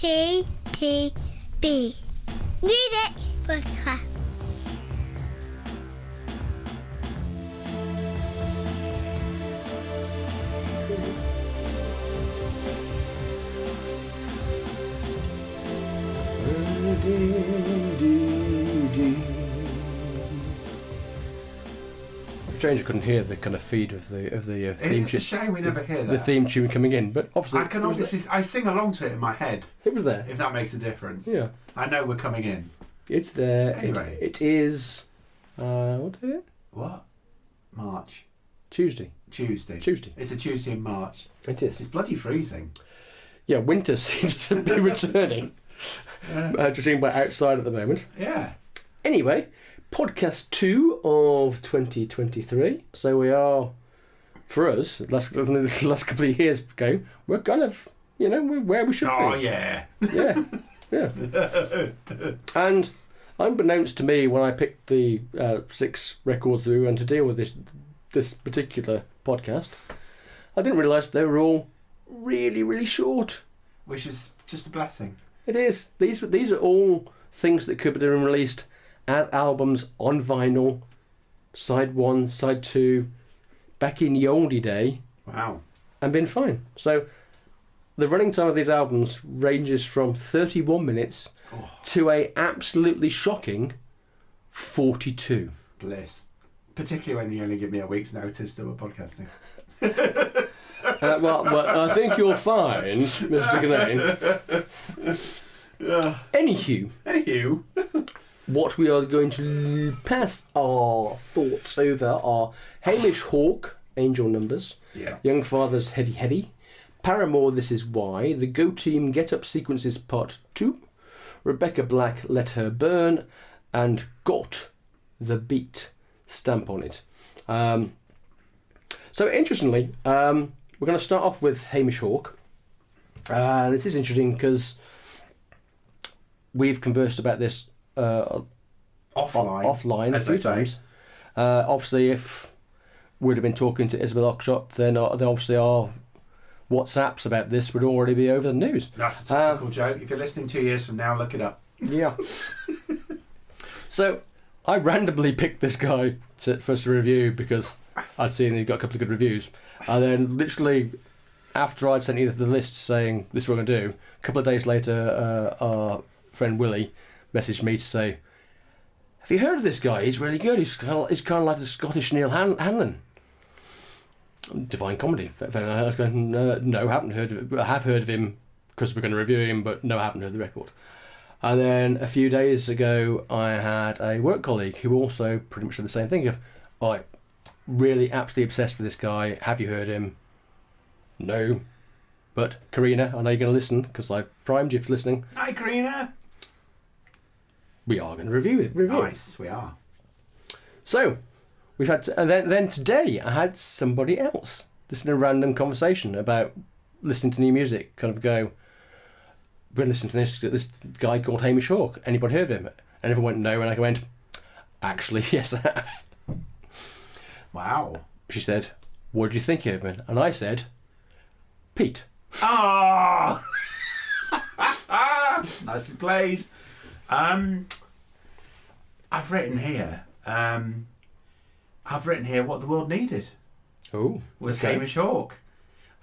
Music Podcast. Strange I couldn't hear the kind of feed of the theme. It's a shame we never hear that. The theme tune coming in, but obviously I sing along to it in my head. It was there. If that makes a difference. Yeah. I know we're coming in. It's there. Anyway. It is. What day is it? What? March. Tuesday. Tuesday. It's a Tuesday in March. It is. It's bloody freezing. Yeah, winter seems to be returning. Judging by outside at the moment. Yeah. Anyway, podcast 2 of 2023. So we are, for us, the last couple of years ago, we're kind of, we're where we should be. Oh, yeah. Yeah. And unbeknownst to me, when I picked the 6 records that we were going to deal with this particular podcast, I didn't realise they were all really, really short. Which is just a blessing. It is. These are all things that could have been released as albums on vinyl, side 1, side 2, back in the oldie day. Wow. And been fine. So the running time of these albums ranges from 31 minutes to a absolutely shocking 42. Bliss. Particularly when you only give me a week's notice that we're podcasting. Well, I think you'll find, Mr. Ganane. Anywho, what we are going to pass our thoughts over are Hamish Hawk, Angel Numbers, Young Fathers, Heavy Heavy, Paramore, This Is Why, The Go Team, Get Up Sequences Part 2, Rebecca Black, Let Her Burn, and Got the Beat, stamp on it. So interestingly, we're going to start off with Hamish Hawk. This is interesting because we've conversed about this offline a few times. Obviously, if we'd have been talking to Isabel Oxshott, then obviously our WhatsApps about this would already be over the news. That's a typical joke. If you're listening 2 years from now, look it up. Yeah. So I randomly picked this guy for us to review because I'd seen he got a couple of good reviews. And then literally after I'd sent you the list saying this is what we're going to do, a couple of days later our friend Willie messaged me to say, have you heard of this guy? He's really good. He's kind of like the Scottish Neil Hanlon. Divine Comedy. I was going, no, haven't heard of it. I have heard of him because we're going to review him, but no, I haven't heard the record. And then a few days ago, I had a work colleague who also pretty much said the same thing. Really absolutely obsessed with this guy. Have you heard him? No. But Karina, I know you're going to listen because I've primed you for listening. Hi, Karina. We are going to review it. Nice, we are. So, we've had... and then today, I had somebody else just in a random conversation about listening to new music. Kind of go, we're listening to this guy called Hamish Hawk. Anybody heard of him? And everyone went, no. And I went, actually, yes, I have. Wow. She said, what did you think of him? And I said, Pete. Ah! Nicely played. I've written here what the world needed. Oh, was okay. Hamish Hawk.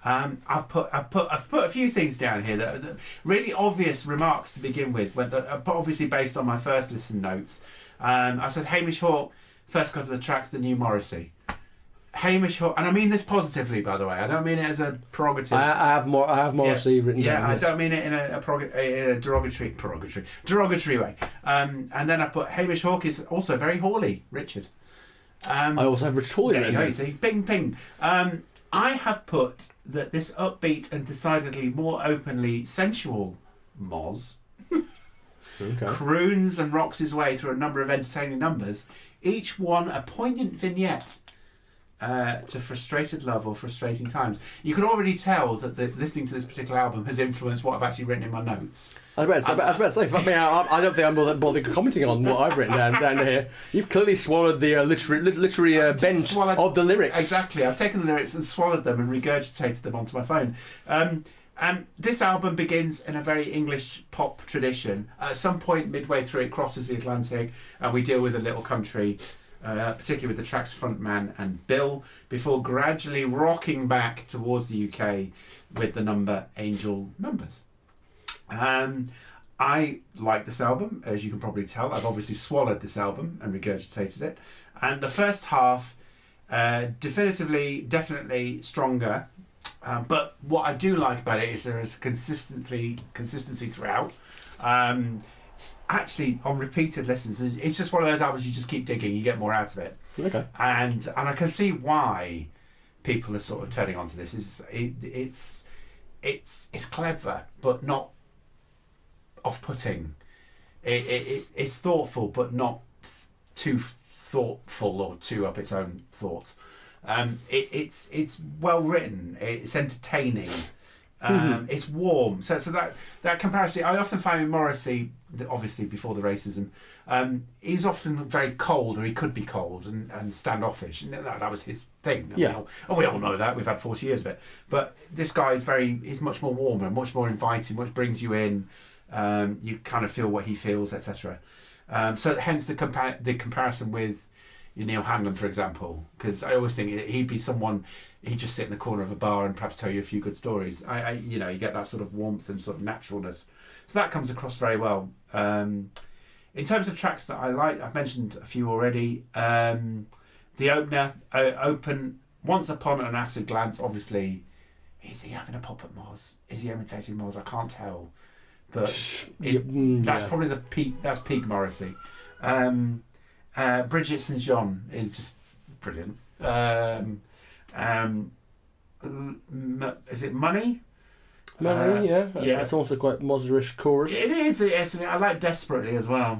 I've put a few things down here that are really obvious remarks to begin with, obviously based on my first listen notes. I said Hamish Hawk, first couple of tracks, the new Morrissey. Hamish Hawk, and I mean this positively, by the way. I don't mean it as a prerogative. I have Morrissey written down. Yeah, I don't mean it in a derogatory way. And then I put Hamish Hawk is also very Hawley, Richard. I also have Richard Hawley written down. You see, bing, ping. I have put that this upbeat and decidedly more openly sensual Moz croons and rocks his way through a number of entertaining numbers, each one a poignant vignette to frustrated love or frustrating times. You can already tell that listening to this particular album has influenced what I've actually written in my notes. I was about to say, I don't think I'm bothered commenting on what I've written down here. You've clearly swallowed the literary bent of the lyrics. Exactly. I've taken the lyrics and swallowed them and regurgitated them onto my phone. This album begins in a very English pop tradition. At some point midway through, it crosses the Atlantic, and we deal with a little country, particularly with the track's frontman and Bill, before gradually rocking back towards the UK with the number Angel Numbers. I like this album, as you can probably tell. I've obviously swallowed this album and regurgitated it. And the first half, definitely stronger. But what I do like about it is there is consistency throughout. Actually, on repeated listens, it's just one of those albums you just keep digging, you get more out of it. Okay. And I can see why people are sort of turning onto this. It's clever, but not off-putting. It's thoughtful, but not too thoughtful or too up its own thoughts. It's well written. It's entertaining. It's warm. So that comparison, I often find with Morrissey, obviously before the racism, he's often very cold, or he could be cold and standoffish, and that was his thing. And we all know that. We've had 40 years of it. But this guy he's much more warmer, much more inviting, much brings you in. You kind of feel what he feels, etc. So hence the comparison with Neil Hanlon, for example, because I always think he'd be someone, he'd just sit in the corner of a bar and perhaps tell you a few good stories. You get that sort of warmth and sort of naturalness. So that comes across very well. In terms of tracks that I like, I've mentioned a few already. The opener, Open, Once Upon an Acid Glance, obviously, is he having a pop at Moz? Is he imitating Moz? I can't tell. But that's probably the peak. That's peak Morrissey. Bridget St. John is just brilliant. Is it Money? Money, yeah. That's also quite Mozzerish chorus. It is. I like Desperately as well.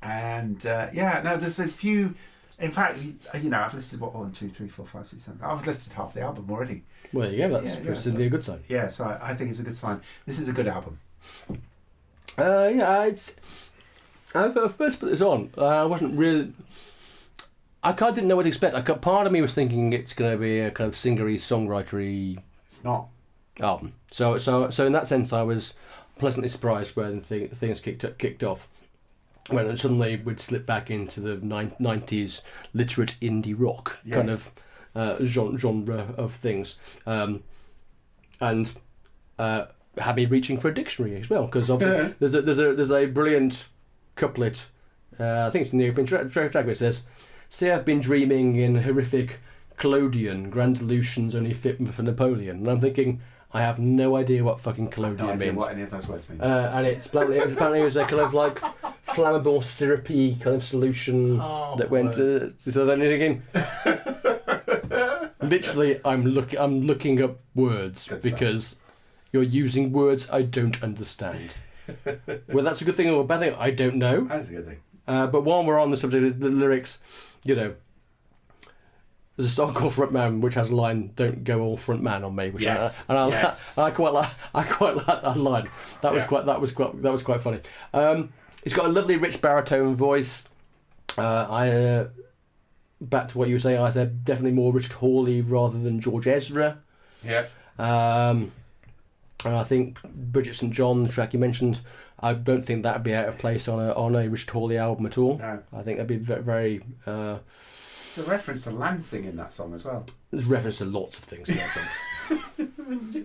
And there's a few. In fact, I've listed 1, 2, 3, 4, 5, 6, 7. I've listed half the album already. Well, yeah, that's presumably a good sign. Yeah, so I think it's a good sign. This is a good album. It's. I first put this on, I wasn't really. I kind of didn't know what to expect. Part of me was thinking it's going to be a kind of singery, songwritery. It's not. Album. So in that sense, I was pleasantly surprised when things kicked off. When suddenly we'd slip back into the 90s literate indie rock kind of genre of things, and had me reaching for a dictionary as well, because there's a brilliant couplet. I think it's in the opening track where it says, "Say I've been dreaming in horrific collodion, grand illusions only fit for Napoleon." And I'm thinking, I have no idea what fucking collodion means. I what any of those words mean. And apparently it was a kind of like flammable, syrupy kind of solution that went. So then again, literally, I'm looking up words because you're using words I don't understand. Whether that's a good thing or a bad thing, I don't know. That's a good thing. But while we're on the subject of the lyrics, there's a song called Frontman which has a line, "Don't go all frontman on me," which I quite like that line. That was quite funny. It's got a lovely rich baritone voice. Back to what you were saying, I said definitely more Richard Hawley rather than George Ezra. Yeah. And I think Bridget St. John, the track you mentioned, I don't think that'd be out of place on a Richard Hawley album at all. No. I think that'd be very. There's a reference to Lansing in that song as well. There's reference to lots of things in that song.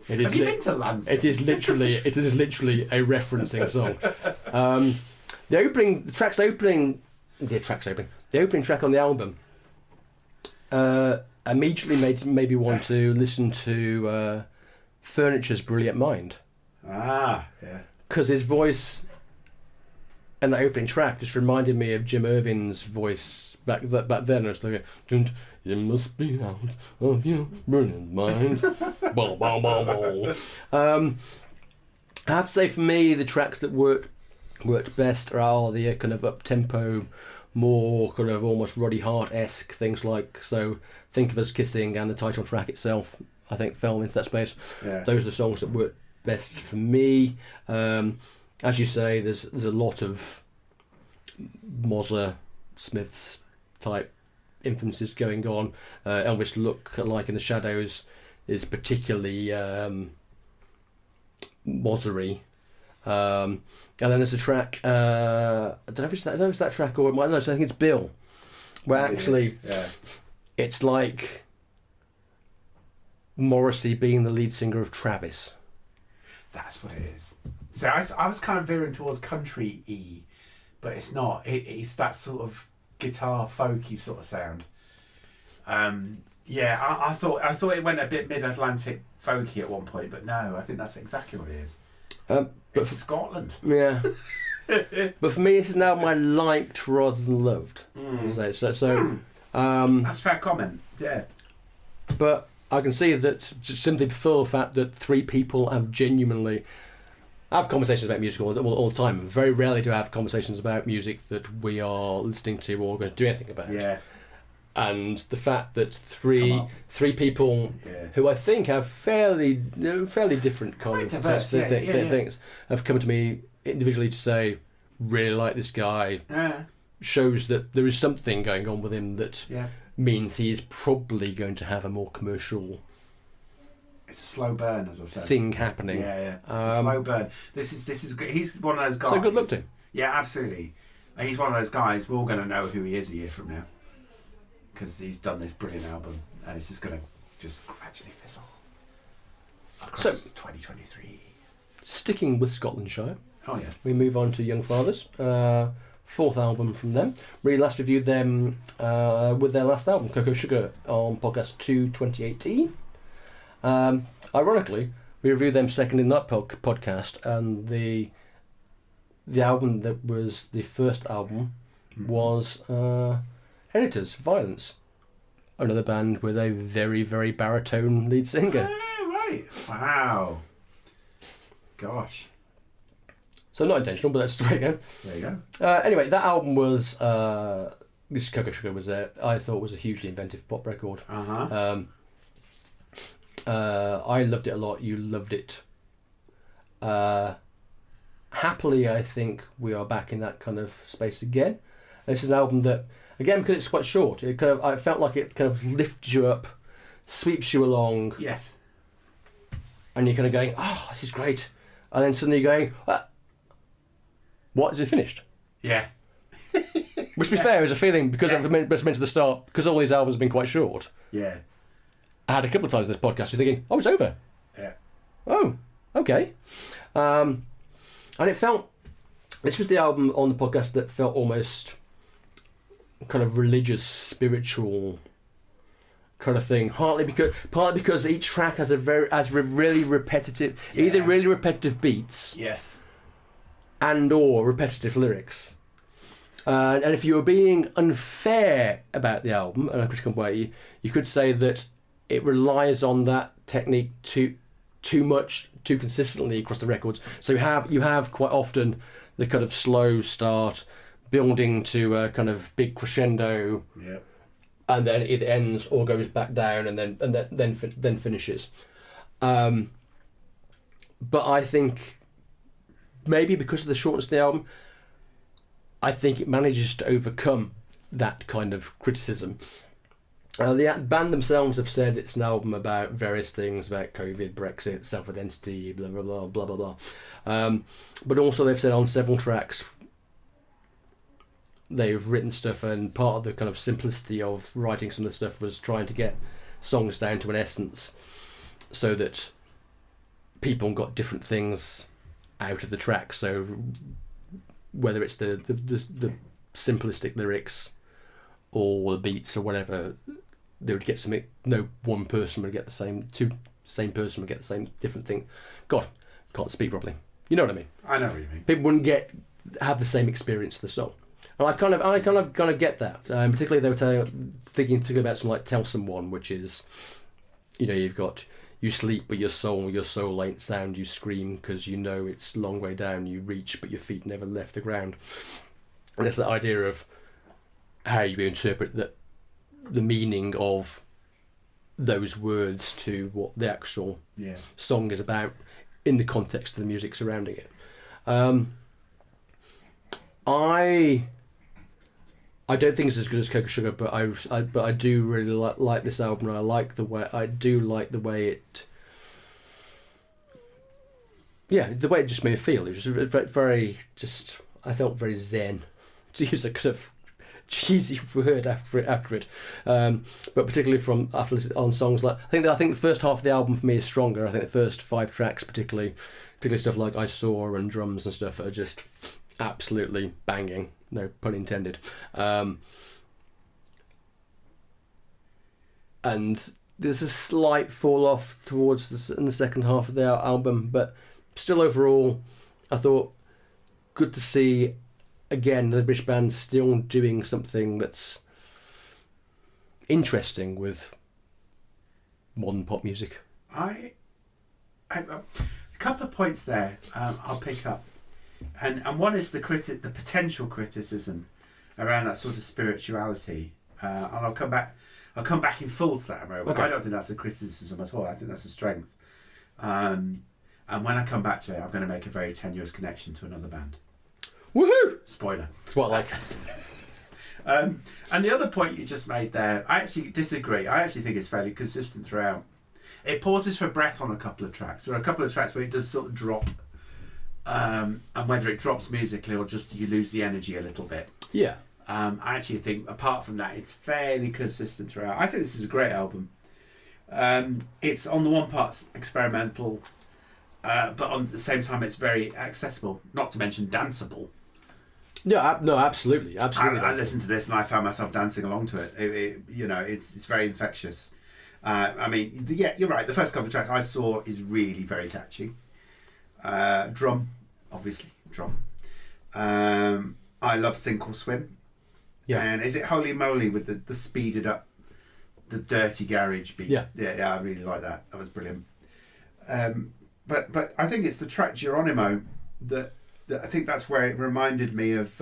Have you been to Lansing? It is literally a referencing song. The opening track on the album immediately made me want to listen to Furniture's Brilliant Mind. Yeah. Because his voice and the opening track just reminded me of Jim Irvin's voice back then. I was like, "You must be out of your brilliant mind." Bow, bow, bow, bow. I have to say, for me, the tracks that worked best are the kind of up-tempo, more kind of almost Roddy Hart-esque things like So Think of Us Kissing and the title track itself, I think, fell into that space. Yeah. Those are the songs that worked best for me. As you say, there's a lot of Mozza, Smiths type influences going on. Elvis Look Like in the Shadows is particularly Mosery. And then there's a track, I don't know if it's that track or no, so I think it's Bill, where actually it's like Morrissey being the lead singer of Travis. That's what it is. So I was kind of veering towards country-y, but it's not. It's that sort of guitar folky sort of sound. I thought it went a bit mid-Atlantic folky at one point, but no, I think that's exactly what it is. It's Scotland. Yeah. But for me, this is now my liked rather than loved. So that's a fair comment. Yeah. But I can see that just simply for the fact that three people have genuinely have conversations about music all the time. Very rarely do I have conversations about music that we are listening to or going to do anything about. Yeah. And the fact that three people who I think have fairly different kind of diverse, things have come to me individually to say, really like this guy. Shows that there is something going on with him that means he is probably going to have a more commercial. It's a slow burn, as I said. Thing happening. Yeah. It's a slow burn. This is good. He's one of those guys. So good luck to him. Yeah, absolutely. He's one of those guys. We're all going to know who he is a year from now, because he's done this brilliant album, and it's just going to just gradually fizzle across 2023. Sticking with Scotlandshire. Oh yeah. We move on to Young Fathers. Fourth album from them. We last reviewed them with their last album, Cocoa Sugar, on podcast 2 2018. Ironically, we reviewed them second in that podcast, and the album that was the first album was Editors, Violence, another band with a very, very baritone lead singer. Oh, right. Wow. Gosh. So not intentional, but that's the way it go. There you go. Anyway, that album was this Cocoa Sugar was I thought was a hugely inventive pop record. I loved it a lot. You loved it. Happily, I think we are back in that kind of space again. This is an album that, again, because it's quite short, I felt like it kind of lifts you up, sweeps you along. Yes. And you're kind of going, oh, this is great. And then suddenly you're going, what, is it finished? Yeah. Which, to be fair, is a feeling, because I've mentioned at the start, because all these albums have been quite short. Yeah. I had a couple of times in this podcast, you're thinking, oh, it's over. Yeah. Oh, okay. And it felt, this was the album on the podcast that felt almost kind of religious, spiritual kind of thing. Partly because each track has really repetitive, either really repetitive beats, yes, and or repetitive lyrics. And if you were being unfair about the album, in a critical way, you could say that it relies on that technique too much, too consistently across the records. So you have quite often the kind of slow start, building to a kind of big crescendo, and then it either ends or goes back down, and then finishes. But I think maybe because of the shortness of the album, I think it manages to overcome that kind of criticism. The band themselves have said it's an album about various things, about COVID, Brexit, self-identity, blah, blah, blah, blah, blah, blah. But also they've said on several tracks they've written stuff, and part of the kind of simplicity of writing some of the stuff was trying to get songs down to an essence so that people got different things out of the track. So whether it's the simplistic lyrics or the beats or whatever, they would get something. No one person would get the same. Same person would get the same different thing. God, can't speak properly. You know what I mean? I know what you mean. People wouldn't have the same experience of the song. And I kind of get that. Particularly they were thinking about something like Tell Someone, which is, you've got you sleep but your soul ain't sound. You scream because you know it's a long way down. You reach but your feet never left the ground. And it's that idea of how you interpret the meaning of those words to what the actual song is about in the context of the music surrounding it. I don't think it's as good as Cocoa Sugar, but I do really like this album, and I do like the way it yeah, the way it just made me feel, it was just very, just, I felt very zen, to use a kind of cheesy word after it. But particularly on songs like, I think the first half of the album for me is stronger. I think the first 5 tracks, particularly stuff like I Saw and Drums and stuff, are just absolutely banging. No pun intended. And there's a slight fall off towards in the second half of the album, but still overall, I thought good to see again the British band still doing something that's interesting with modern pop music. A couple of points there I'll pick up, and one is the potential criticism around that sort of spirituality, and I'll come back in full to that in a moment. Okay. I don't think that's a criticism at all. I think that's a strength. And when I come back to it, I'm going to make a very tenuous connection to another band. Woohoo! Spoiler. It's what I like. And the other point you just made there, I actually disagree. I actually think it's fairly consistent throughout. It pauses for breath on a couple of tracks. There are a couple of tracks where it does sort of drop, and whether it drops musically or just you lose the energy a little bit. Yeah. I actually think, apart from that, it's fairly consistent throughout. I think this is a great album. It's on the one part experimental, but on the same time, it's very accessible. Not to mention danceable. Yeah, no, absolutely. I listened to this and I found myself dancing along to it. It's very infectious. I mean, you're right. The first couple of tracks I Saw is really very catchy. Drum. I love Sink or Swim. Yeah. And is it Holy Moly with the speeded up, the dirty garage beat? Yeah. Yeah, I really like that. That was brilliant. But I think it's the track Geronimo that I think that's where it reminded me of.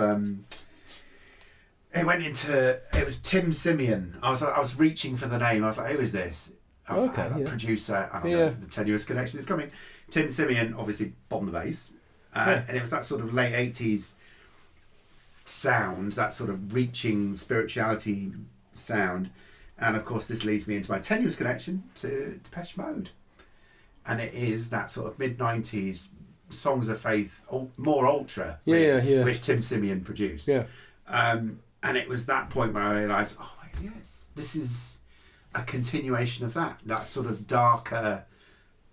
It was Tim Simeon. I was reaching for the name. I was like, who is this? I was like, producer. I don't know, the tenuous connection is coming. Tim Simeon obviously bombed the bass, and it was that sort of late 80s sound, that sort of reaching spirituality sound. And of course this leads me into my tenuous connection to Depeche Mode, and it is that sort of mid-90s Songs of Faith, more ultra, which Tim Simeon produced. And it was that point where I realised, oh yes, this is a continuation of that sort of darker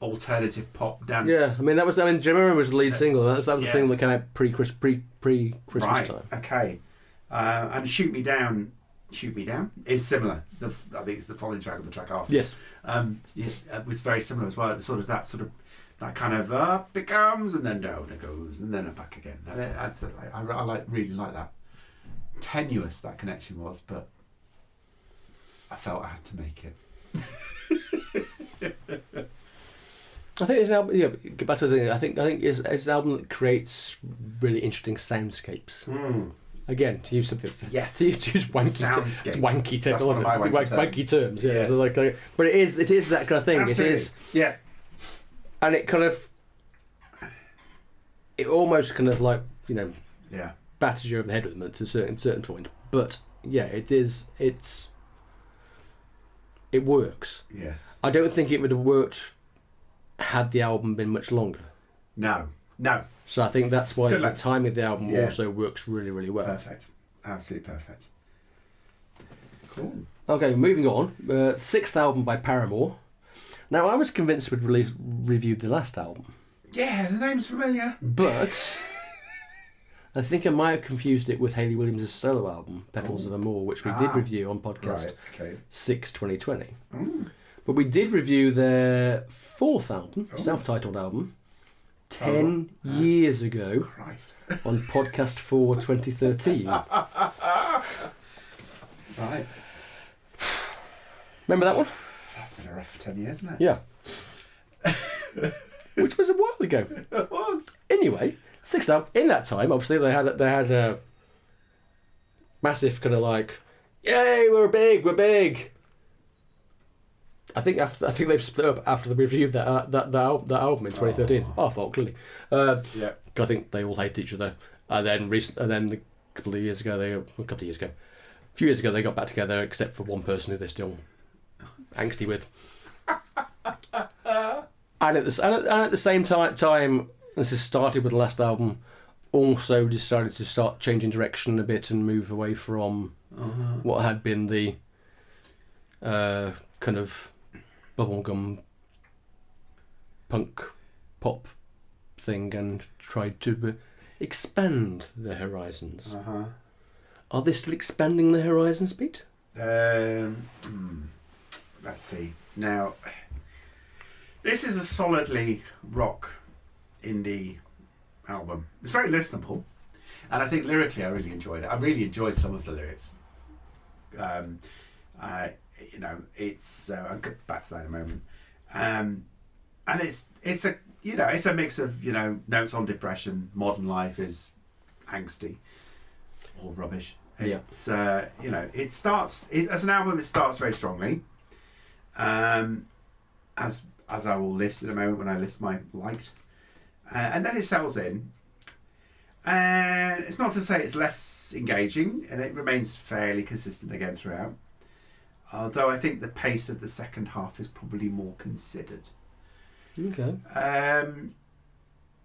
alternative pop dance. Yeah, I mean that was. I mean, Jimmer was the lead single. That was the single that came out pre-Christmas time. Okay, and Shoot Me Down is similar. I think it's the following track or the track after. Yes. It was very similar as well. That kind of up it comes and then down it goes and then back again. And I really like that. Tenuous that connection was, but I felt I had to make it. I think it's an album. Yeah, get back to the thing. I think it's an album that creates really interesting soundscapes. Again, to use something. Yes. To use wanky terms. Yeah. Yes. So but it is that kind of thing. Absolutely. It is. Yeah. And it kind of. It almost kind of like batters you over the head with them to a certain point. But yeah, it is. It works. Yes. I don't think it would have worked had the album been much longer. No. So I think that's why the timing of the album also works really, really well. Perfect. Absolutely perfect. Cool. Okay, moving on. Sixth album by Paramore. Now, I was convinced we'd reviewed the last album. Yeah, the name's familiar. But I think I might have confused it with Hayley Williams' solo album, Petals of Amour, which we did review on podcast 6 2020. But we did review their fourth album, self-titled album, 10 years ago on podcast 4 2013. Right. Remember that one? That's been a rough 10 years, isn't it? Yeah. Which was a while ago. It was. Anyway, sixth album. In that time, obviously, they had a massive kind of like, yay, we're big. I think they've split up after they reviewed that album in 2013. Our fault, clearly. I think they all hate each other. And then a few years ago, they got back together, except for one person who they're still angsty with. And at the same time, this has started with the last album, also decided to start changing direction a bit and move away from what had been the kind of bubblegum punk pop thing and tried to expand their horizons. Are they still expanding their horizons, Pete? Let's see. Now, this is a solidly rock indie album. It's very listenable, and I think lyrically I really enjoyed it. I really enjoyed some of the lyrics. It's I'll get back to that in a moment. And it's a mix of notes on depression. Modern life is angsty or rubbish. It's it starts as an album. It starts very strongly. As I will list in a moment when I list my liked, and then it settles in. And it's not to say it's less engaging, and it remains fairly consistent again throughout. Although I think the pace of the second half is probably more considered. Okay.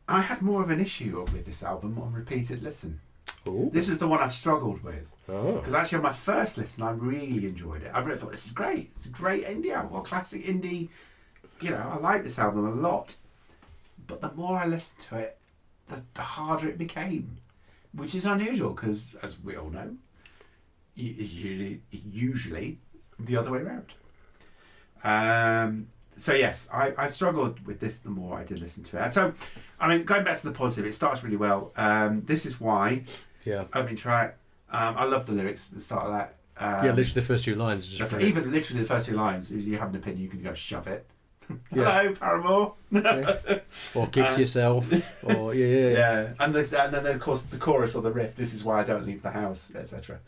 I had more of an issue with this album on repeated listen. Ooh. This is the one I've struggled with. Oh. Because actually on my first listen I really enjoyed it. I really thought, this is great. It's a great indie album, or classic indie. I like this album a lot. But the more I listened to it, the harder it became. Which is unusual because, as we all know, usually the other way around. So yes, I struggled with this the more I did listen to it. And so, going back to the positive, it starts really well. This Is Why, opening track. I love the lyrics at the start of that. Literally the first few lines. Even literally the first few lines, if you have an opinion, you can go shove it. Hello, Paramore. Or keep to yourself. Or And then of course the chorus or the riff. This is why I don't leave the house, etc.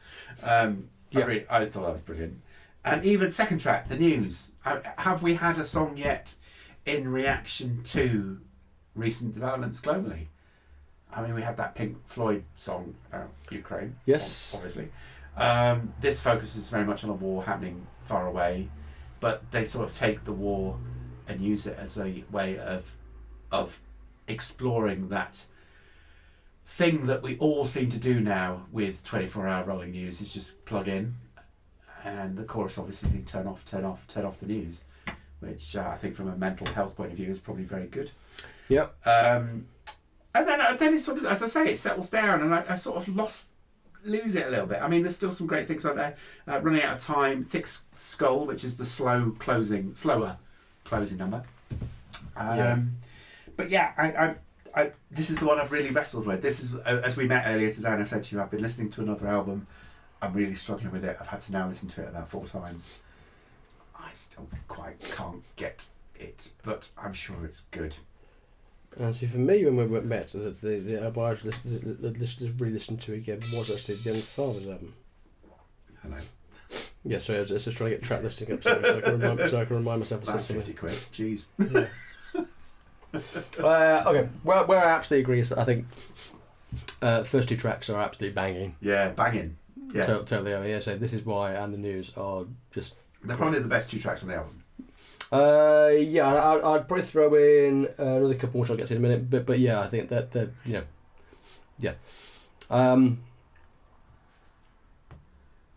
I thought that was brilliant. And even second track, The News. Have we had a song yet in reaction to recent developments globally? We had that Pink Floyd song about Ukraine. Yes. Obviously. This focuses very much on a war happening far away, but they sort of take the war and use it as a way of exploring that thing that we all seem to do now with 24-hour rolling news, is just plug in. And the chorus obviously turn off the news, which I think from a mental health point of view is probably very good. Yep. And then it sort of, as I say, it settles down, and I sort of lose it a little bit. There's still some great things out there. Running Out of Time, Thick Skull, which is the slower closing number. But yeah, I this is the one I've really wrestled with. This is, as we met earlier today, and I said to you, I've been listening to another album. I'm really struggling with it. I've had to now listen to it about 4 times. I still quite can't get it, but I'm sure it's good. And so for me, when we met, the album I really listened to again was actually the Young Father's album. Hello. Yeah, sorry, I was just trying to get track listing up so I can remind myself of That's something. 50 quid. Jeez. Yeah. Okay, where I absolutely agree is that I think first 2 tracks are absolutely banging. Yeah, banging. Yeah. Totally. So This Is Why and The News are just... They're probably the best 2 tracks on the album. I'd probably throw in another couple which I'll get to in a minute, but yeah, I think that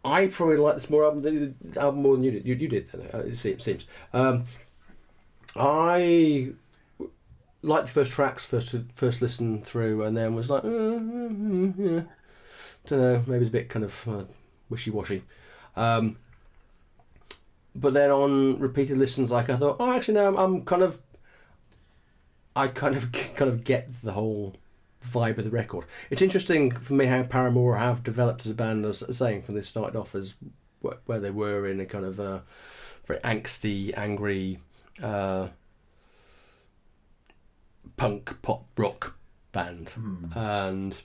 I probably like this album more than you did. You did, it seems. I liked the first tracks, first listen through, and then was like, yeah, don't know, maybe it's a bit kind of wishy-washy. But then on repeated listens, I thought, actually no, I kind of get the whole vibe of the record. It's interesting for me how Paramore have developed as a band. As I was saying, from they started off as where they were in a kind of very angsty, angry punk pop rock band, and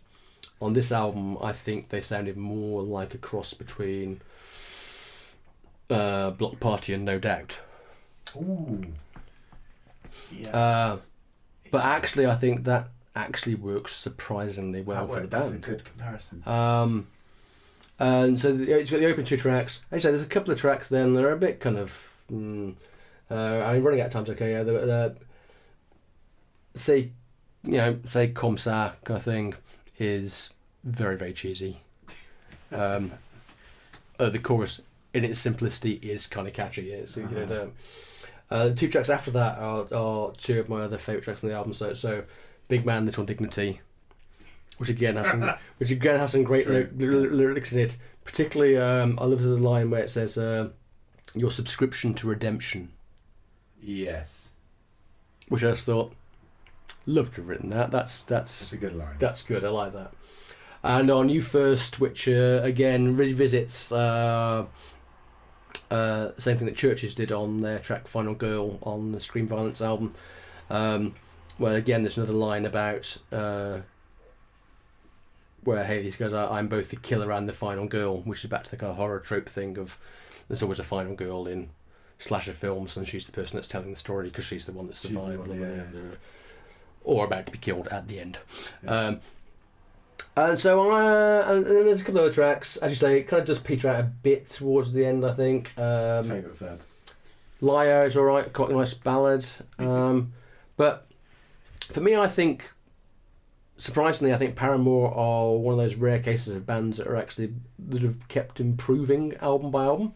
on this album, I think they sounded more like a cross between Block Party and No Doubt. Ooh. Yes. But actually, I think that actually works surprisingly well for the band. That's a good comparison. And so it's got the open 2 tracks. Actually, there's a couple of tracks then that are a bit kind of... Running Out of Time's okay. Yeah, see, say Comme Ça kind of thing is very, very cheesy. The chorus, in its simplicity, is kind of catchy. The 2 tracks after that are 2 of my other favourite tracks on the album. So Big Man, Little Dignity, which again has some great lyrics in it. Particularly, I love the line where it says, "Your subscription to redemption." Yes. Which I just thought, love to have written that. That's a good line. That's good. I like that. And our new first, which again revisits same thing that Churches did on their track "Final Girl" on the Scream Violence album, where again there's another line about where Haley goes, "I'm both the killer and the final girl," which is back to the kind of horror trope thing of there's always a final girl in slasher films, and she's the person that's telling the story because she's the one that survived, or about to be killed at the end. Yeah. And so and there's a couple of other tracks, as you say, it kind of does peter out a bit towards the end, I think. Favourite verb. Liar is alright, quite a nice ballad. But for me, I think, surprisingly, I think Paramore are one of those rare cases of bands that have kept improving album by album.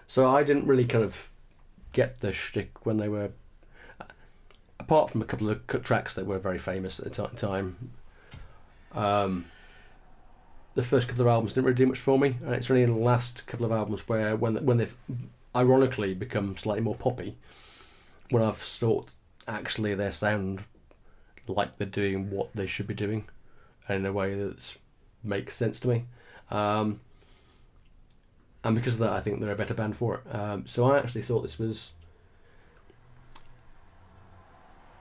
So I didn't really kind of get the shtick when they were, apart from a couple of tracks that were very famous at the time. The first couple of albums didn't really do much for me, and it's only in the last couple of albums where when they've ironically become slightly more poppy, when I've thought actually they sound like they're doing what they should be doing, and in a way that makes sense to me. And because of that, I think they're a better band for it. So I actually thought this was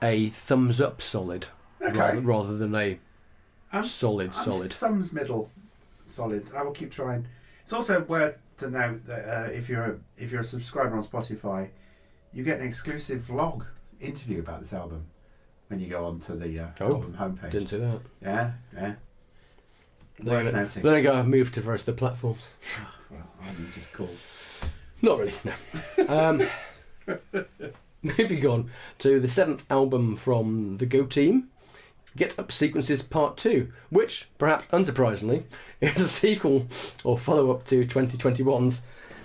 a thumbs up solid, rather than a solid. Thumbs middle solid. I will keep trying. It's also worth to note that if you're a subscriber on Spotify, you get an exclusive vlog interview about this album when you go onto the album homepage. Didn't see that. Yeah. Worth noting. Then again, I've moved to various other platforms. Well, I'm just cool. Not really, no. Moving on to the 7th album from the Go Team, Get Up Sequences Part 2, which, perhaps unsurprisingly, is a sequel or follow-up to 2021's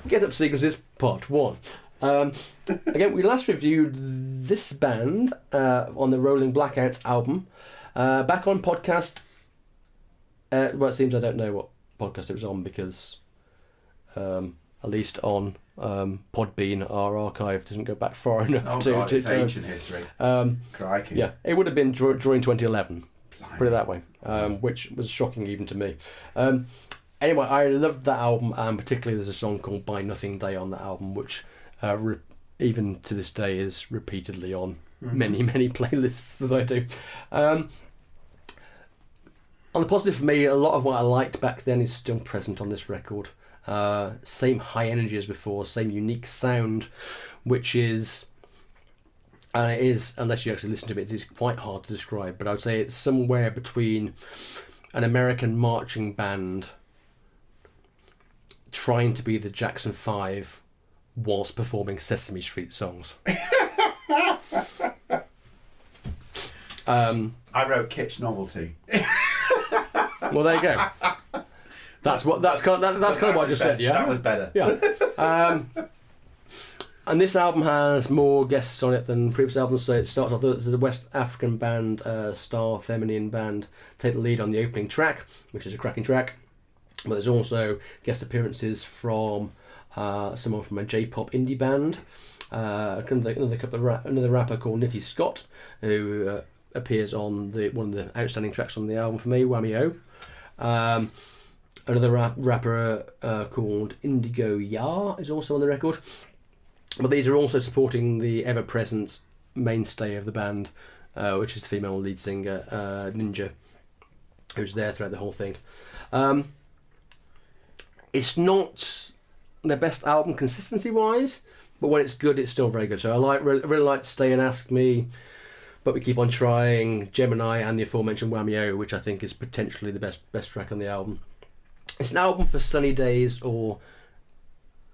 Get Up Sequences Part 1. Again, we last reviewed this band on the Rolling Blackouts album back on podcast. Well, it seems I don't know what podcast it was on because at least on Podbean, our archive doesn't go back far enough it's ancient history. Crikey. Yeah, it would have been during 2011. Blimey. Put it that way, which was shocking even to me. Anyway, I loved that album, and particularly there's a song called "By Nothing Day" on that album, which even to this day is repeatedly on many playlists that I do. On the positive for me, a lot of what I liked back then is still present on this record. Same high energy as before, same unique sound, which is, and it is, unless you actually listen to it, it is quite hard to describe, but I would say it's somewhere between an American marching band trying to be the Jackson 5 whilst performing Sesame Street songs. I wrote Kitsch Novelty. Well, there you go. That's kind of what I just said. Yeah, that was better. Yeah. And this album has more guests on it than previous albums. So it starts off as the West African band, Star Feminine Band, take the lead on the opening track, which is a cracking track. But there's also guest appearances from someone from a J-pop indie band, another rapper called Nitty Scott, who appears on one of the outstanding tracks on the album for me, Whammy-O. Another rapper called Indigo Yar is also on the record. But these are also supporting the ever-present mainstay of the band, which is the female lead singer, Ninja, who's there throughout the whole thing. It's not their best album consistency-wise, but when it's good, it's still very good. So I really like Stay and Ask Me, But We Keep On Trying, Gemini, and the aforementioned Whammy-O, which I think is potentially the best track on the album. It's an album for sunny days or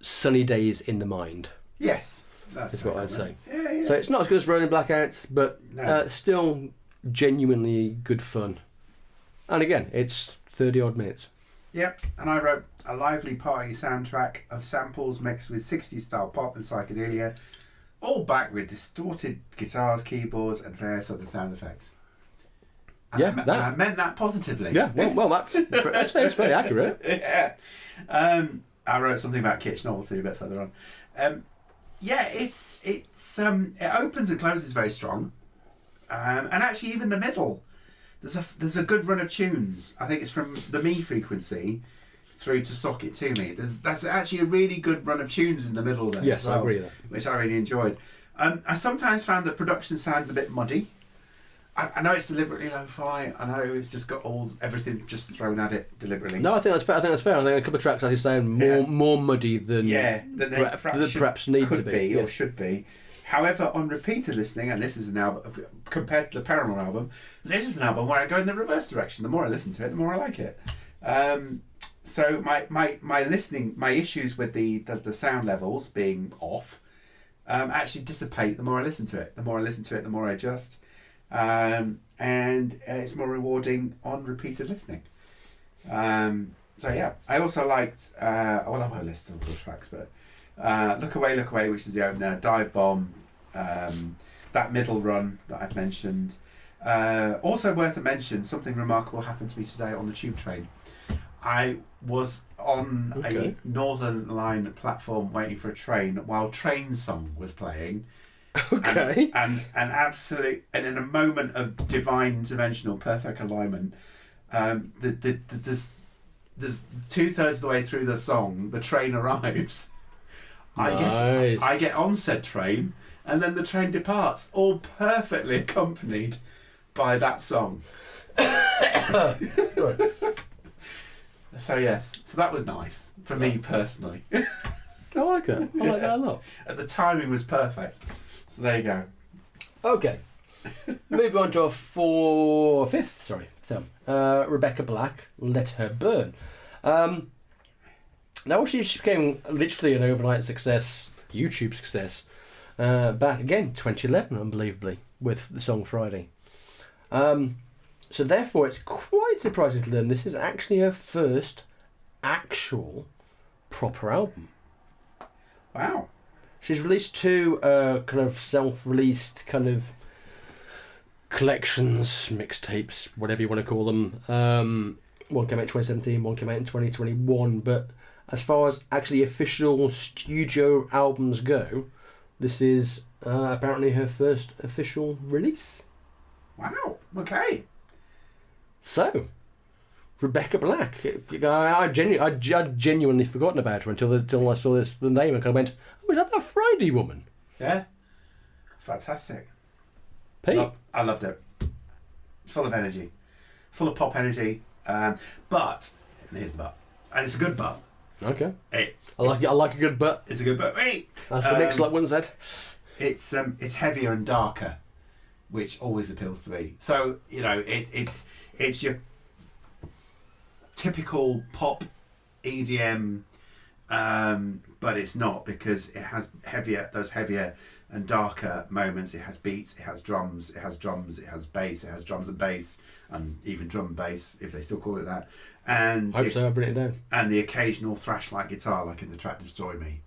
sunny days in the mind. Yes. That's what I'd say. Yeah. So it's not as good as Rolling Blackouts, but No. still genuinely good fun. And again, it's 30 odd minutes. Yep, and I wrote a lively party soundtrack of samples mixed with 60s style pop and psychedelia, all backed with distorted guitars, keyboards, and various other sound effects. And I meant that positively. Yeah, well, that's fairly accurate. Yeah. I wrote something about kitsch novelty a bit further on. It opens and closes very strong, and actually even the middle, there's a good run of tunes. I think it's from the Me frequency through to Sock It To Me. That's actually a really good run of tunes in the middle there. Yes, as well, I agree with that. which I really enjoyed. I sometimes found that production sounds a bit muddy. I know it's deliberately lo-fi. I know it's just got everything just thrown at it deliberately. No, I think that's fair. I think a couple of tracks, as you say, more muddy than they perhaps need to be or should be. However, on repeated listening, and this is an album compared to the Paramore album, this is an album where I go in the reverse direction. The more I listen to it, the more I like it. So my listening, my issues with the sound levels being off, actually dissipate the more I listen to it. The more I listen to it, the more I adjust. And it's more rewarding on repeated listening. So yeah, I also liked I won't list all the tracks, but Look Away, which is the opener, Dive Bomb, that middle run that I've mentioned. Also worth a mention, something remarkable happened to me today on the tube train. I was on a Northern Line platform waiting for a train while Train Song was playing. Okay. And in a moment of divine dimensional perfect alignment, there's 2/3 of the way through the song, the train arrives. Nice. I get on said train, and then the train departs, all perfectly accompanied by that song. So yes, so that was nice for me personally. I like it. I like that a lot. And the timing was perfect. So there you go. Okay. Moving on to our fifth film. Rebecca Black, Let Her Burn. Now she became literally an overnight success, YouTube success, back again 2011, unbelievably, with the song Friday. So therefore it's quite surprising to learn this is actually her first actual proper album. Wow. She's released two kind of self-released kind of collections, mixtapes, whatever you want to call them. One came out in 2017, one came out in 2021. But as far as actually official studio albums go, this is apparently her first official release. Wow. Okay. So, Rebecca Black. I genuinely forgotten about her until I saw the name and kind of went, oh, is that the Friday woman? Yeah. Fantastic. Pete? I loved it. Full of energy. Full of pop energy. But, and here's the but. And it's a good but. Okay. I like a good but. It's a good but. Wait. That's the mix, like one said. It's heavier and darker, which always appeals to me. So, it's your typical pop EDM, but it's not, because it has those heavier and darker moments. It has beats, it has drums, it has bass, it has drums and bass, and even drum and bass, if they still call it that. And I hope so, I've written it down. And the occasional thrash-like guitar, like in the track Destroy Me,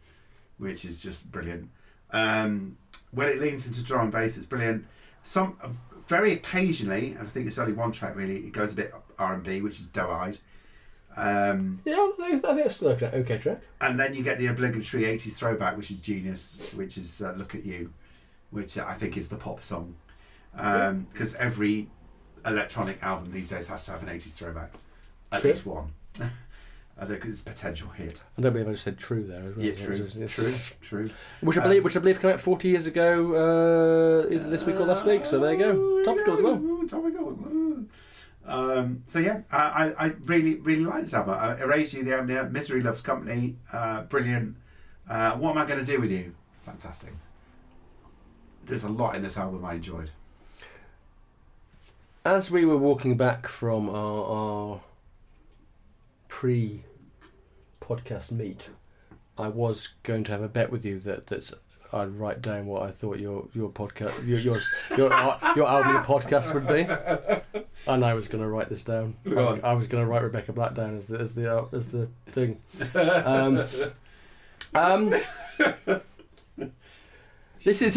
which is just brilliant. When it leans into drum and bass, it's brilliant. Very occasionally, and I think it's only one track really, it goes a bit R&B, which is Doe-Eyed. I think it's still an okay track. And then you get the obligatory 80s throwback, which is Genius, which is Look at You, which I think is the pop song. Because every electronic album these days has to have an 80s throwback. At least one. I think it's a potential hit. I don't believe I just said true there as well. Yeah, true. Which I believe came out 40 years ago, either this week or last week. So there you go. Topical as well. Topical. So yeah, I really like this album. Erase You, the opener, Misery Loves Company, brilliant. What Am I Going to Do With You? Fantastic. There's a lot in this album I enjoyed. As we were walking back from our pre-podcast meet, I was going to have a bet with you that I'd write down what I thought your podcast, your album and podcast would be, and I was going to write this down. I was going to write Rebecca Black down as the thing. This is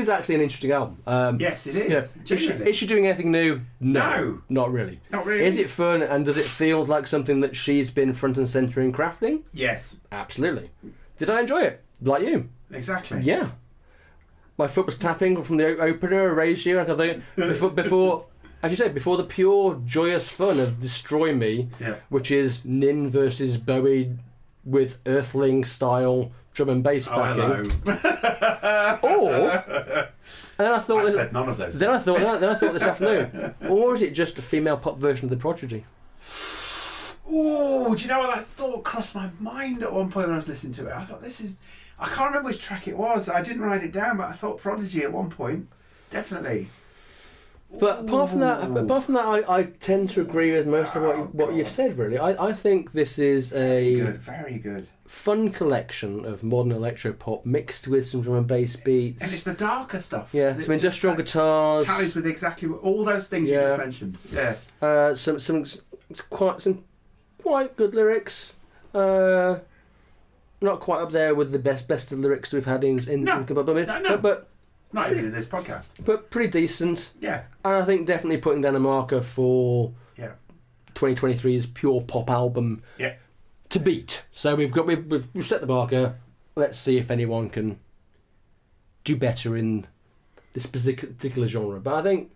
actually an interesting album. Yes, it is. Is she doing anything new? No, not really. Not really. Is it fun, and does it feel like something that she's been front and centre in crafting? Yes, absolutely. Did I enjoy it? Like you? Exactly. Yeah. My foot was tapping from the opener, Erasure, and I think before, as you said, before the pure joyous fun of Destroy Me, which is Nin versus Bowie with Earthling style drum and bass backing. And then I thought, I said none of those. Then I thought this afternoon, or is it just a female pop version of The Prodigy? Oh, do you know what that thought crossed my mind at one point when I was listening to it? I thought I can't remember which track it was. I didn't write it down, but I thought Prodigy at one point, definitely. But apart from that, I tend to agree with most of what you've said. Really, I think this is very good fun collection of modern electropop mixed with some drum and bass beats. And it's the darker stuff. Yeah, some industrial guitars. Tallies with exactly all those things you just mentioned. Yeah. Some quite good lyrics. Not quite up there with the best of lyrics we've had in but not even in this podcast. But pretty decent. Yeah. And I think definitely putting down a marker for 2023's pure pop album to beat. So we've set the marker. Let's see if anyone can do better in this particular genre. But I think,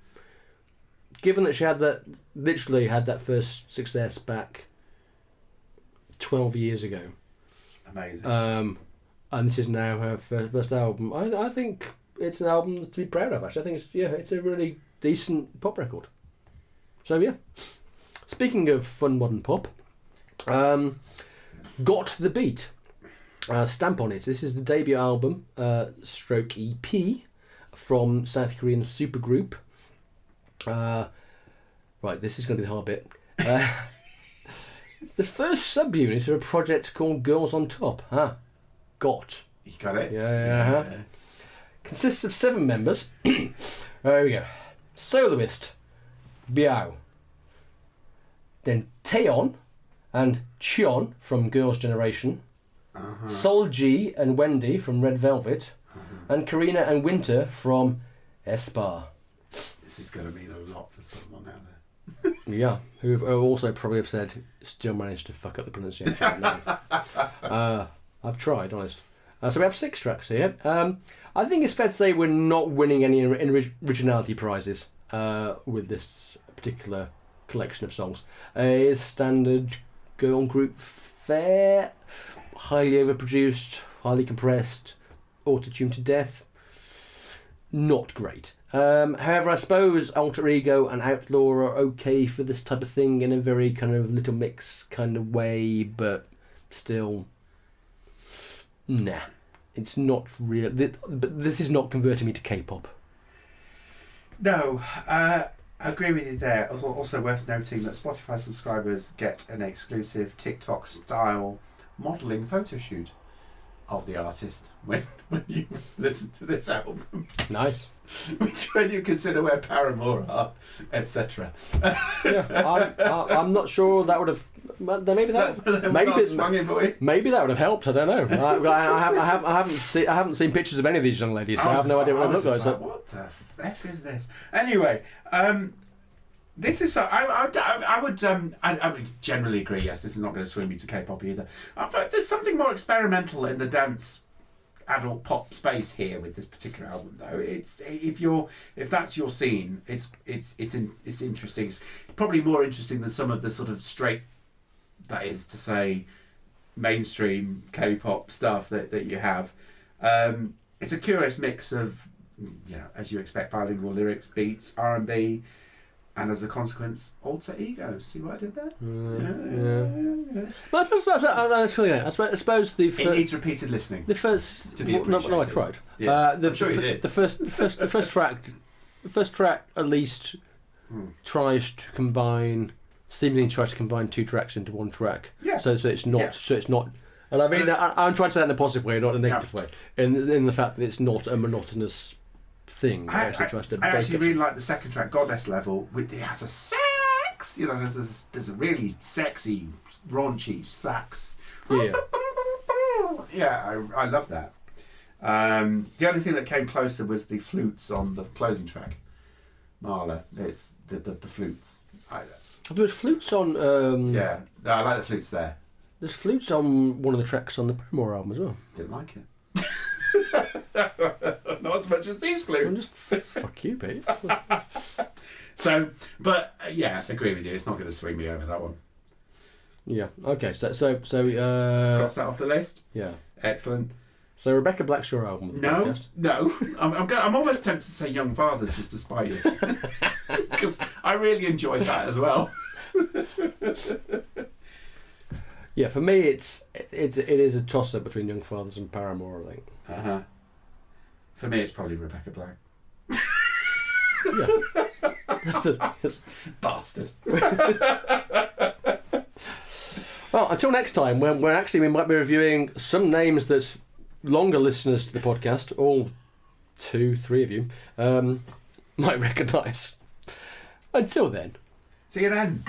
given that she had that first success back 12 years ago. Amazing. And this is now her first album. I think it's an album to be proud of, actually. I think it's a really decent pop record. So yeah. Speaking of fun modern pop, Got the Beat. Stamp on it. This is the debut album, stroke EP, from South Korean supergroup. Right, this is going to be the hard bit. It's the first subunit of a project called Girls on Top. Got. You got it? Yeah. Consists of 7 members. There we go. Soloist, Biao. Then Taeyeon and Cheon from Girls' Generation. Sol Ji and Wendy from Red Velvet. And Karina and Winter from Aespa. This is going to mean a lot to someone out there. Yeah, who also probably have said, still managed to fuck up the pronunciation of the name. I've tried, honest. So we have 6 tracks here. I think it's fair to say we're not winning any originality prizes with this particular collection of songs. It's standard girl group fare, highly overproduced, highly compressed, auto-tuned to death. Not great. However, I suppose Alter Ego and Outlaw are okay for this type of thing in a very kind of Little Mix kind of way, but still, nah. It's not real. This is not converting me to K-pop. No, I agree with you there. Also worth noting that Spotify subscribers get an exclusive TikTok-style modelling photo shoot of the artist when you listen to this album. Nice. Which, when you consider where Paramore are, etc. I'm not sure that would have. Maybe that would have helped. I don't know. I haven't seen pictures of any of these young ladies, so I have no idea what they look like. What the f is this? Anyway, this is. I would generally agree. Yes, this is not going to swing me to K-pop either. But there's something more experimental in the dance adult pop space here with this particular album, though. It's if that's your scene, it's interesting. It's probably more interesting than some of the sort of straight, that is to say, mainstream K-pop stuff that you have. It's a curious mix of, as you expect, bilingual lyrics, beats, R&B, and as a consequence, alter egos. See what I did there? Yeah. Well, I suppose it needs repeated listening. The first to be appreciated. No, I tried. Yeah. I'm sure you did. The first track at least seemingly tries to combine 2 tracks into 1 track. Yeah. So it's not And I mean, I'm trying to say that in a positive way, not in a negative way. In the fact that it's not a monotonous thing. I actually really like the second track, Goddess Level. It has a sax. You know, there's a really sexy, raunchy sax. Yeah. Yeah, I love that. The only thing that came closer was the flutes on the closing track. Marla, it's the flutes. There's flutes on. Yeah, no, I like the flutes there. There's flutes on one of the tracks on the Paramore album as well. Didn't like it. Not as much as these flutes. Fuck you, Pete. So, but yeah, I agree with you. It's not going to swing me over, that one. Yeah. Okay. So. Cross that off the list. Yeah. Excellent. So Rebecca Black's your album. With the podcast. No. I'm almost tempted to say Young Fathers just to spite you, because I really enjoyed that as well. Yeah, for me, it is a toss up between Young Fathers and Paramore, I think. For me, it's probably Rebecca Black. Yeah. Bastard. Well, until next time, when we might be reviewing some names that longer listeners to the podcast, all 2-3 of you, might recognise. Until then. See you then.